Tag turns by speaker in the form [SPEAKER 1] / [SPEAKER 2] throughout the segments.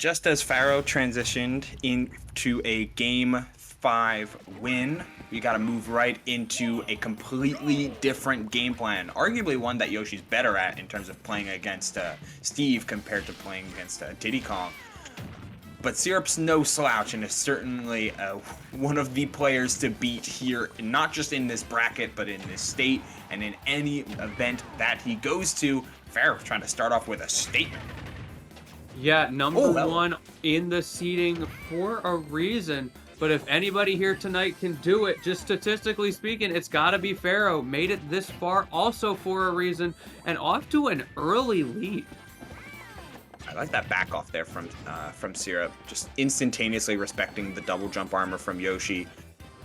[SPEAKER 1] just as Pharaoh transitioned into a Game 5 win, we got to move right into a completely different game plan. Arguably one that Yoshi's better at in terms of playing against Steve compared to playing against Diddy Kong. But Syrup's no slouch and is certainly one of the players to beat here, not just in this bracket, but in this state and in any event that he goes to. Pharaoh's trying to start off with a statement.
[SPEAKER 2] Yeah, number one in the seeding for a reason. But if anybody here tonight can do it, just statistically speaking, it's got to be Pharaoh. Made it this far also for a reason and off to an early lead.
[SPEAKER 1] I like that back off there from Syrup, just instantaneously respecting the double jump armor from Yoshi.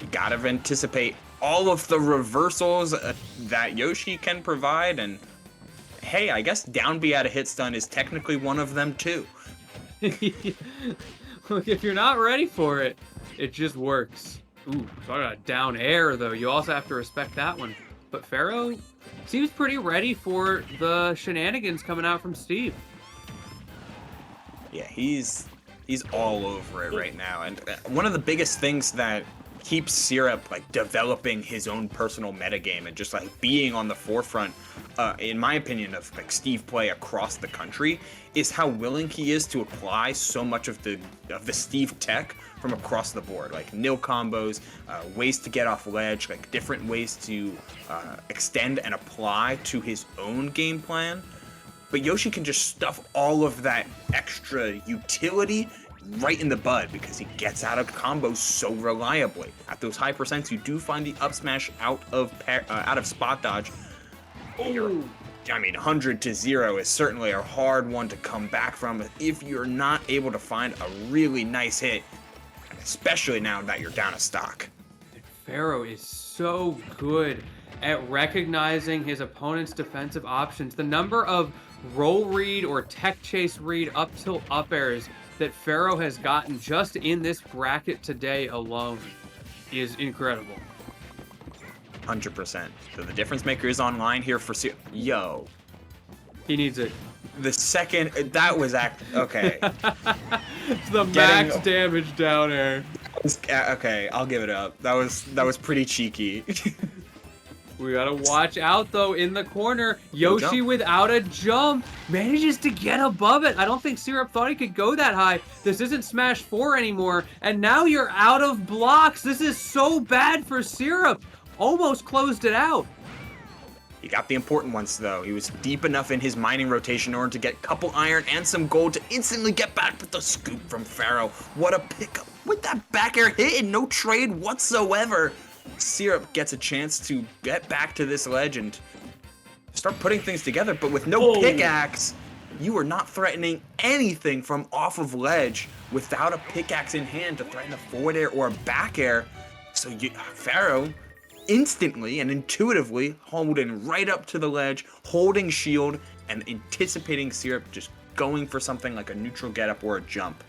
[SPEAKER 1] You gotta anticipate all of the reversals that Yoshi can provide, and hey, I guess down B at a hit stun is technically one of them too.
[SPEAKER 2] Look, if you're not ready for it, it just works. Ooh, talking about down air though, you also have to respect that one. But Pharaoh seems pretty ready for the shenanigans coming out from Steve.
[SPEAKER 1] Yeah, he's all over it right now, and one of the biggest things that keeps Syrup like developing his own personal metagame and just like being on the forefront, in my opinion, of like Steve play across the country, is how willing he is to apply so much of the Steve tech from across the board, like nil combos, ways to get off ledge, like different ways to extend and apply to his own game plan. But Yoshi can just stuff all of that extra utility right in the bud because he gets out of combos so reliably. At those high percents, you do find the up smash out of spot dodge. I mean, 100 to 0 is certainly a hard one to come back from if you're not able to find a really nice hit, especially now that you're down a stock.
[SPEAKER 2] Pharaoh is so good at recognizing his opponent's defensive options. The number of roll read or tech chase read up tilt up airs that Pharaoh has gotten just in this bracket today alone is incredible.
[SPEAKER 1] 100%. So the difference maker is online here for Yo.
[SPEAKER 2] He needs it.
[SPEAKER 1] The second that was okay.
[SPEAKER 2] The max damage down air.
[SPEAKER 1] Okay, I'll give it up. That was pretty cheeky.
[SPEAKER 2] We gotta watch out though in the corner. Yoshi without a jump manages to get above it. I don't think Syrup thought he could go that high. This isn't Smash 4 anymore. And now you're out of blocks. This is so bad for Syrup. Almost closed it out.
[SPEAKER 1] He got the important ones though. He was deep enough in his mining rotation in order to get a couple iron and some gold to instantly get back with the scoop from Pharaoh. What a pickup with that back air hit and no trade whatsoever. Syrup gets a chance to get back to this ledge and start putting things together, but with no pickaxe, you are not threatening anything from off of ledge without a pickaxe in hand to threaten a forward air or a back air. So Pharaoh instantly and intuitively holding right up to the ledge, holding shield, and anticipating Syrup just going for something like a neutral getup or a jump.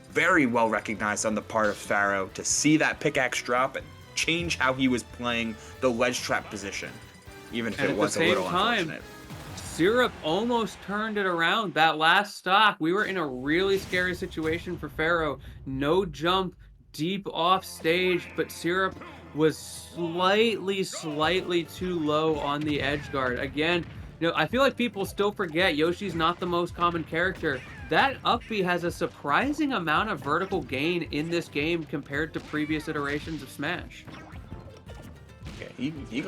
[SPEAKER 1] Very well recognized on the part of Pharaoh to see that pickaxe drop and change how he was playing the ledge trap position, even if it was a little unfortunate.
[SPEAKER 2] Syrup almost turned it around. That last stock, we were in a really scary situation for Pharaoh. No jump, deep off stage, but Syrup was slightly too low on the edge guard. Again, I feel like people still forget Yoshi's not the most common character. That up B has a surprising amount of vertical gain in this game compared to previous iterations of Smash.
[SPEAKER 1] Yeah, he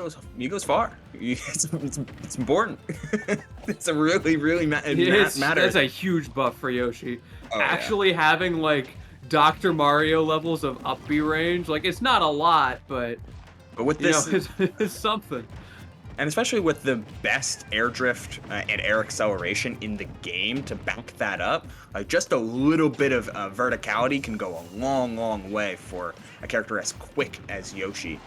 [SPEAKER 1] goes far. It's important. It's a really matters.
[SPEAKER 2] That's a huge buff for Yoshi. Actually having like Dr. Mario levels of up B range, like it's not a lot, but
[SPEAKER 1] with this,
[SPEAKER 2] it's something.
[SPEAKER 1] And especially with the best air drift and air acceleration in the game to back that up, like just a little bit of verticality can go a long way for a character as quick as Yoshi.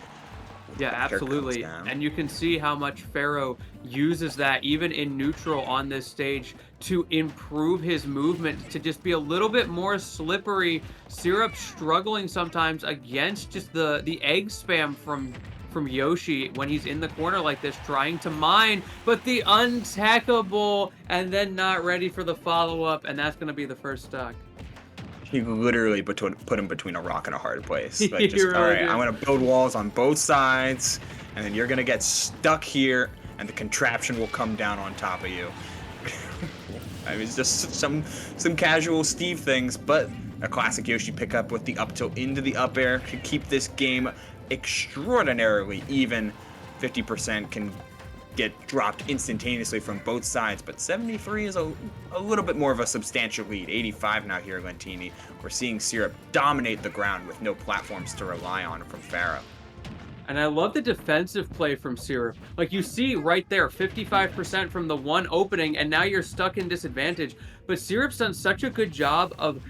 [SPEAKER 2] Yeah, absolutely. And you can see how much Pharaoh uses that even in neutral on this stage to improve his movement, to just be a little bit more slippery. Syrup struggling sometimes against just the egg spam from from Yoshi when he's in the corner like this, trying to mine, but the untackable, and then not ready for the follow-up, and that's going to be the first stock.
[SPEAKER 1] He literally put him between a rock and a hard place. Like,
[SPEAKER 2] He
[SPEAKER 1] just,
[SPEAKER 2] really
[SPEAKER 1] all right,
[SPEAKER 2] did.
[SPEAKER 1] I'm going to build walls on both sides, and then you're going to get stuck here, and the contraption will come down on top of you. I mean, it's just some casual Steve things, but a classic Yoshi pickup with the up tilt into the up air could keep this game extraordinarily even. 50% can get dropped instantaneously from both sides, but 73 is a little bit more of a substantial lead. 85 now here, Lentini. We're seeing Syrup dominate the ground with no platforms to rely on from Pharaoh.
[SPEAKER 2] And I love the defensive play from Syrup. Like, you see right there, 55% from the one opening, and now you're stuck in disadvantage. But Syrup's done such a good job of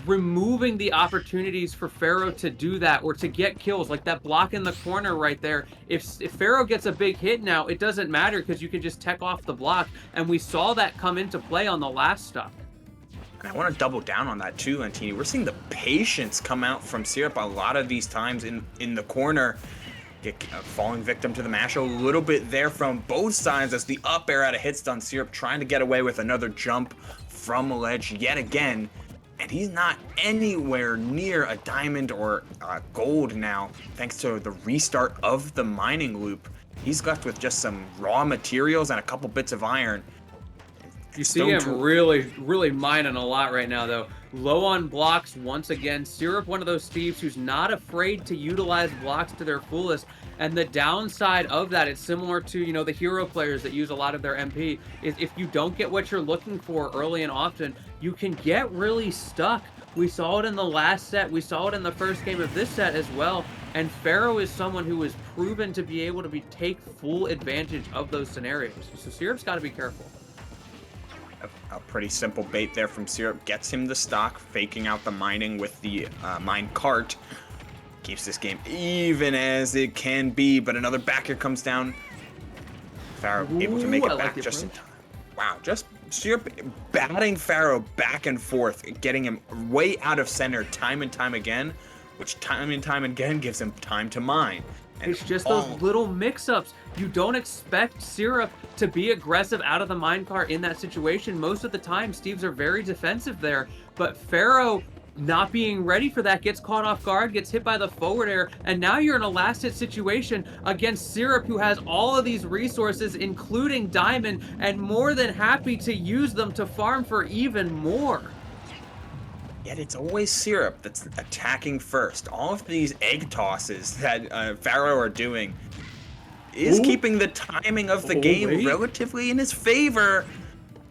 [SPEAKER 2] removing the opportunities for Pharaoh to do that or to get kills, like that block in the corner right there. If Pharaoh gets a big hit now, it doesn't matter because you can just tech off the block, and we saw that come into play on the last stop.
[SPEAKER 1] And I want to double down on that too, Lentini. We're seeing the patience come out from Syrup a lot of these times in the corner. Falling victim to the mash a little bit there from both sides as the up air out of hit stun. Syrup trying to get away with another jump from a ledge yet again. And he's not anywhere near a diamond or gold now, thanks to the restart of the mining loop. He's left with just some raw materials and a couple bits of iron.
[SPEAKER 2] You see him really mining a lot right now, though. Low on blocks once again. Syrup, one of those Steves who's not afraid to utilize blocks to their fullest. And the downside of that, it's similar to, you know, the hero players that use a lot of their MP, is if you don't get what you're looking for early and often, you can get really stuck. We saw it in the last set. We saw it in the first game of this set as well. And Pharaoh is someone who is proven to be able to take full advantage of those scenarios. So Syrup's got to be careful.
[SPEAKER 1] A pretty simple bait there from Syrup gets him the stock, faking out the mining with the mine cart. Keeps this game even as it can be, but another backer comes down. Pharaoh able to make it back just in time. Wow, just Syrup batting Pharaoh back and forth, getting him way out of center time and time again, which time and time again gives him time to mine. And
[SPEAKER 2] it's just those little mix-ups. You don't expect Syrup to be aggressive out of the minecart in that situation. Most of the time, Steves are very defensive there, but Pharaoh, not being ready for that, gets caught off guard, gets hit by the forward air, and now you're in a last hit situation against Syrup, who has all of these resources, including diamond, and more than happy to use them to farm for even more.
[SPEAKER 1] Yet it's always Syrup that's attacking first. All of these egg tosses that Pharaoh are doing is keeping the timing of the game relatively in his favor.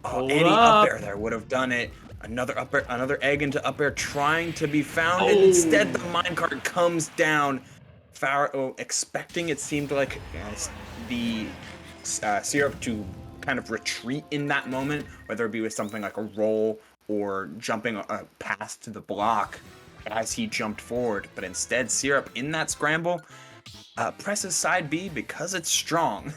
[SPEAKER 1] Any up air there would have done it. Another egg into up air trying to be found, and instead the minecart comes down. Pharaoh expecting, it seemed like, the Syrup to kind of retreat in that moment, whether it be with something like a roll or jumping past the block as he jumped forward. But instead, Syrup in that scramble presses side B because it's strong.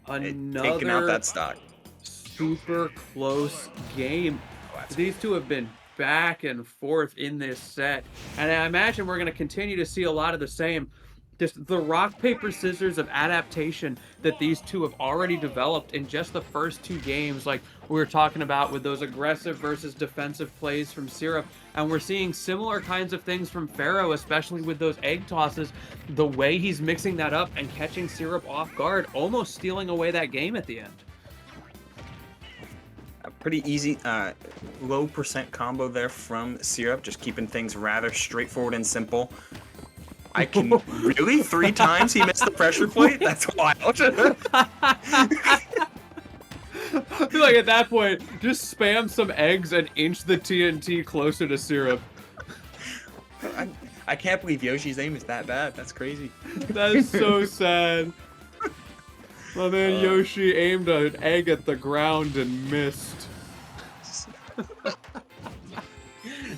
[SPEAKER 1] Taking out that stock.
[SPEAKER 2] Super close game. These two have been back and forth in this set, and I imagine we're going to continue to see a lot of the same. Just the rock, paper, scissors of adaptation that these two have already developed in just the first two games, like we were talking about with those aggressive versus defensive plays from Syrup. And we're seeing similar kinds of things from Pharaoh, especially with those egg tosses, the way he's mixing that up and catching Syrup off guard, almost stealing away that game at the end.
[SPEAKER 1] A pretty easy, low percent combo there from Syrup, just keeping things rather straightforward and simple. I can really 3 times he missed the pressure plate? That's wild.
[SPEAKER 2] I feel like at that point, just spam some eggs and inch the TNT closer to Syrup.
[SPEAKER 1] I can't believe Yoshi's aim is that bad. That's crazy.
[SPEAKER 2] That is so sad. My man Yoshi aimed an egg at the ground and missed.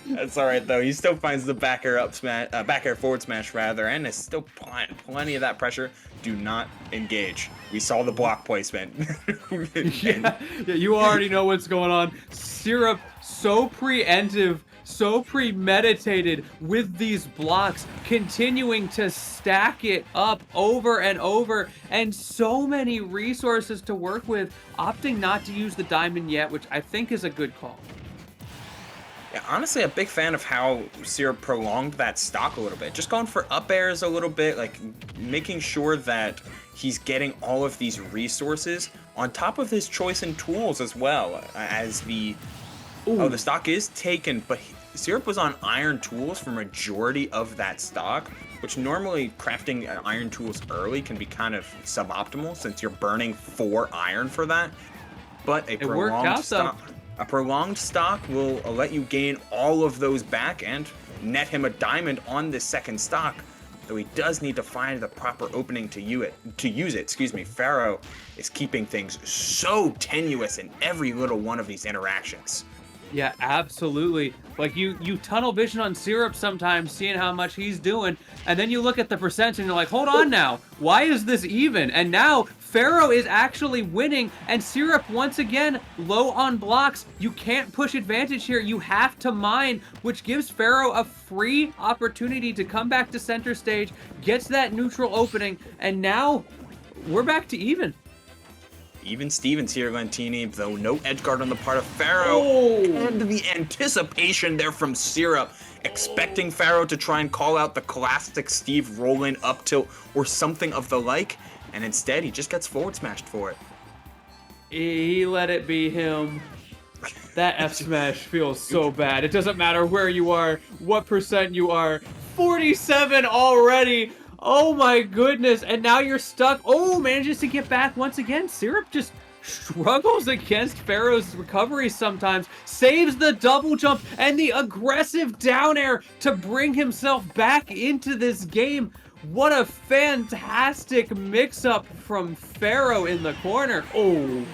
[SPEAKER 1] That's all right though. He still finds the back air forward smash rather, and is still plenty of that pressure. Do not engage. We saw the block placement.
[SPEAKER 2] Yeah, you already know what's going on. Syrup so preemptive so premeditated with these blocks, continuing to stack it up over and over, and so many resources to work with, opting not to use the diamond yet, which I think is a good call.
[SPEAKER 1] Yeah, honestly, a big fan of how Syrup prolonged that stock a little bit. Just going for up airs a little bit, like making sure that he's getting all of these resources on top of his choice in tools as well. As the the stock is taken, but Syrup was on iron tools for majority of that stock, which normally crafting iron tools early can be kind of suboptimal since you're burning 4 iron for that. But a prolonged stock will let you gain all of those back and net him a diamond on this second stock. Though he does need to find the proper opening to use it. Excuse me. Pharaoh is keeping things so tenuous in every little one of these interactions.
[SPEAKER 2] Yeah, absolutely. Like you tunnel vision on Syrup sometimes, seeing how much he's doing, and then you look at the percent and you're like, hold on now, why is this even? And now Pharaoh is actually winning, and Syrup once again low on blocks. You can't push advantage here. You have to mine, which gives Pharaoh a free opportunity to come back to center stage, gets that neutral opening, and now we're back to even.
[SPEAKER 1] Even Stevens here, Lentini, though no edgeguard on the part of Pharaoh. And the anticipation there from Syrup, expecting Pharaoh to try and call out the classic Steve rolling up tilt or something of the like, and instead he just gets forward smashed for it.
[SPEAKER 2] He let it be him. That F smash feels so bad. It doesn't matter where you are, what percent you are. 47 already. Oh my goodness, and now you're stuck. Oh, manages to get back once again. Syrup just struggles against Pharaoh's recovery sometimes. Saves the double jump and the aggressive down air to bring himself back into this game. What a fantastic mix-up from Pharaoh in the corner. Oh.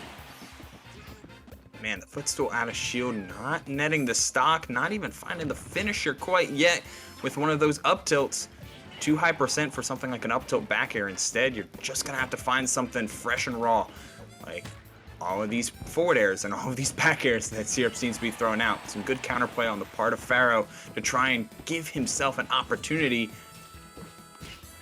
[SPEAKER 1] Man, the footstool out of shield, not netting the stock, not even finding the finisher quite yet with one of those up tilts. Too high percent for something like an up tilt back air. Instead, you're just gonna have to find something fresh and raw, like all of these forward airs and all of these back airs that Syrup seems to be throwing out. Some good counterplay on the part of Pharaoh to try and give himself an opportunity.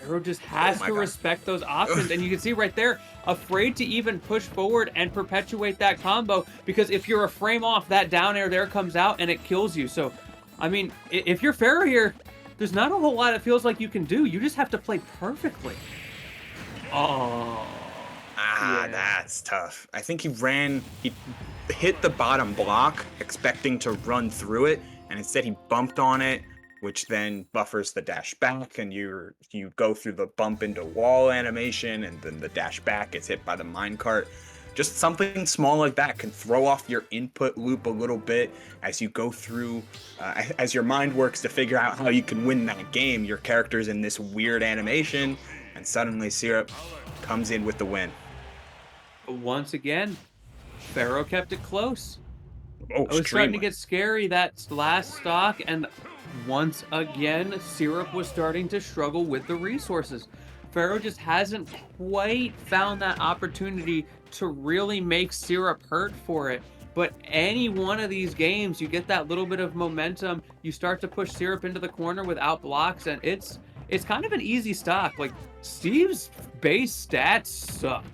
[SPEAKER 2] Pharaoh just has to respect those options, and you can see right there, afraid to even push forward and perpetuate that combo, because if you're a frame off, that down air there comes out and it kills you. So, I mean, if you're Pharaoh here, there's not a whole lot it feels like you can do. You just have to play perfectly. Oh.
[SPEAKER 1] Yeah. That's tough. I think he hit the bottom block expecting to run through it, and instead he bumped on it, which then buffers the dash back, and you go through the bump into wall animation, and then the dash back gets hit by the minecart. Just something small like that can throw off your input loop a little bit as you go through, as your mind works to figure out how you can win that game. Your character's in this weird animation, and suddenly Syrup comes in with the win.
[SPEAKER 2] Once again, Pharaoh kept it close.
[SPEAKER 1] Oh,
[SPEAKER 2] it was starting to get scary, that last stock, and once again, Syrup was starting to struggle with the resources. Pharaoh just hasn't quite found that opportunity to really make Syrup hurt for it. But any one of these games, you get that little bit of momentum, you start to push Syrup into the corner without blocks, and it's kind of an easy stock. Like, Steve's base stats suck.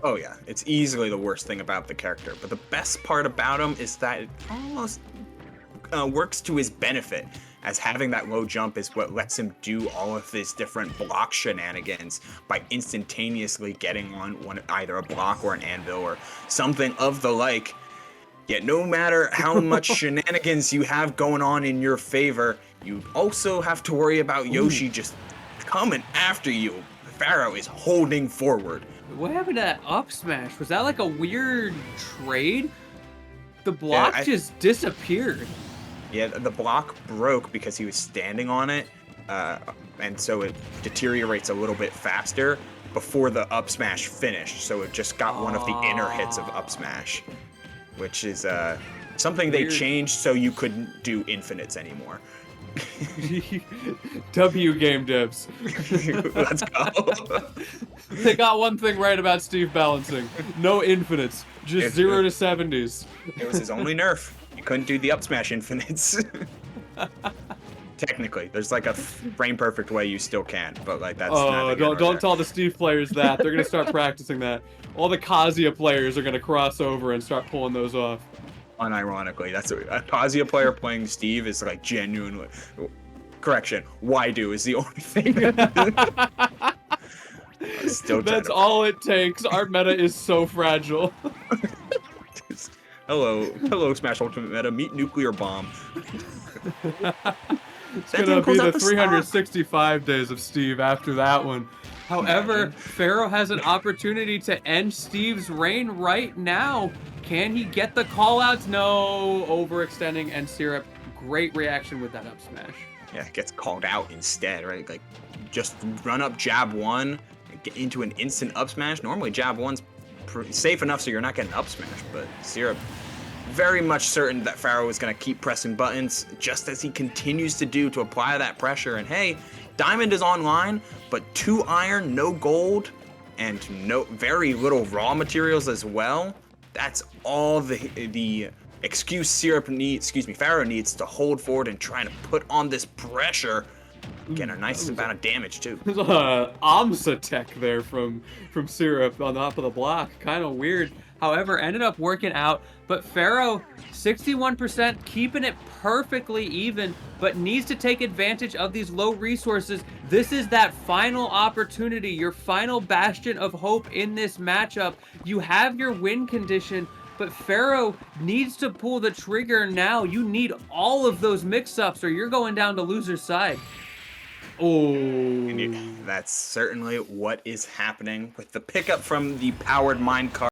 [SPEAKER 1] Oh yeah, it's easily the worst thing about the character. But the best part about him is that it almost works to his benefit, as having that low jump is what lets him do all of these different block shenanigans by instantaneously getting on either a block or an anvil or something of the like. Yet no matter how much shenanigans you have going on in your favor, you also have to worry about Yoshi just coming after you. Pharaoh is holding forward.
[SPEAKER 2] What happened to that up smash? Was that like a weird trade? The block just disappeared.
[SPEAKER 1] Yeah, the block broke because he was standing on it, and so it deteriorates a little bit faster before the up smash finished. So it just got one of the inner hits of up smash, which is something they changed so you couldn't do infinites anymore.
[SPEAKER 2] W game devs.
[SPEAKER 1] Let's go.
[SPEAKER 2] They got one thing right about Steve balancing. No infinites, just 0 to 70s.
[SPEAKER 1] It was his only nerf. You couldn't do the up smash infinites. Technically, there's like a frame perfect way you still can, but like that's
[SPEAKER 2] Oh, don't tell the Steve players that. They're gonna start practicing that. All the Kazuya players are gonna cross over and start pulling those off.
[SPEAKER 1] Unironically, that's a Kazuya player playing Steve is like genuinely. Correction, Waidu is the only thing. Still
[SPEAKER 2] That's all it takes. Our meta is so fragile.
[SPEAKER 1] Hello, Smash Ultimate Meta. Meet Nuclear Bomb.
[SPEAKER 2] It's gonna be the 365 days of Steve after that one. However, Pharaoh has an opportunity to end Steve's reign right now. Can he get the callouts? No, overextending, and Syrup. Great reaction with that up smash.
[SPEAKER 1] Yeah, gets called out instead, right? Like, just run up jab 1, get into an instant up smash. Normally, jab 1's safe enough so you're not getting up smash, but Syrup very much certain that Pharaoh is going to keep pressing buttons just as he continues to do to apply that pressure. And hey, Diamond is online, but 2 iron, no gold, and very little raw materials as well. That's all the excuse Pharaoh needs to hold forward and trying to put on this pressure. Getting a nice amount of damage too.
[SPEAKER 2] There's a AMSA tech there from Syrup on top of the block. Kind of weird. However, ended up working out. But Pharaoh, 61%, keeping it perfectly even, but needs to take advantage of these low resources. This is that final opportunity, your final bastion of hope in this matchup. You have your win condition, but Pharaoh needs to pull the trigger now. You need all of those mix-ups or you're going down to loser's side. Oh.
[SPEAKER 1] That's certainly what is happening with the pickup from the powered minecart.